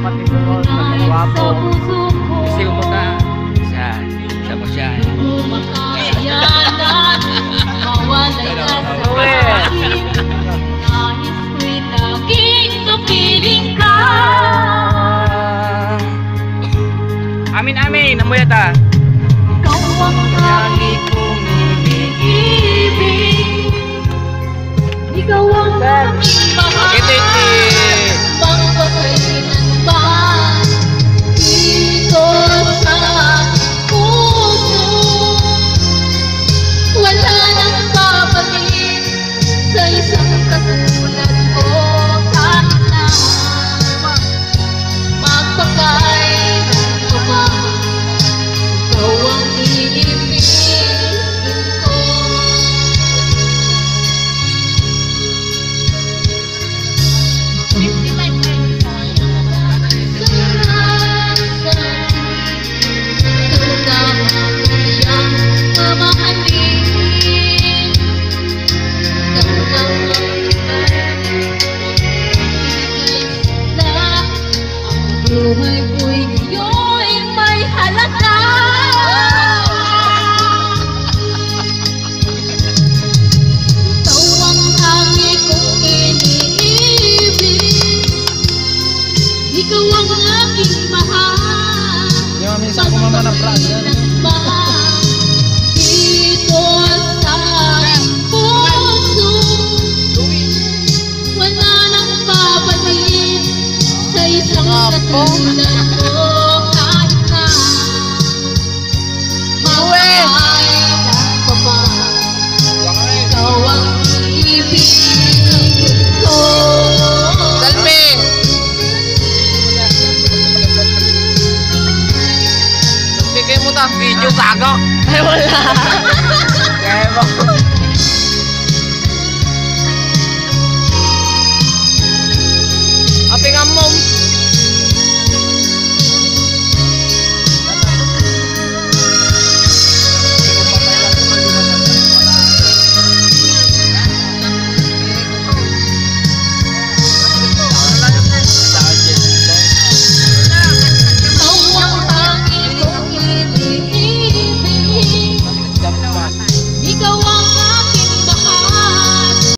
matipunol, gwapo. Kasi kumaka sa mo siya. Makayanan, mawalay ka sa akin. Nais ko'y laging kapiling ka. Amin amin, amoy ta. Ikaw ang lagi kong iniibig. Ikaw ang aking mahal. Magpakailanman dito sa puso. Wala nang babalik sa isang katulad ko kahit na magpakailan ko ba. Ikaw ang iibigin ko. Buhay ko'y ngayon may halaga. Ikaw ang hangi kong iniibig. Ikaw ang aking mahal. Di ba minsan kumama ng plaza? Dito sa puso. Wala nang babalik sa isang katulad ko kahit na mawailan pa ba. Ikaw ang iibigin ko. Salve! Bigay mo ta video gago. Ay, wala. Kaya mo.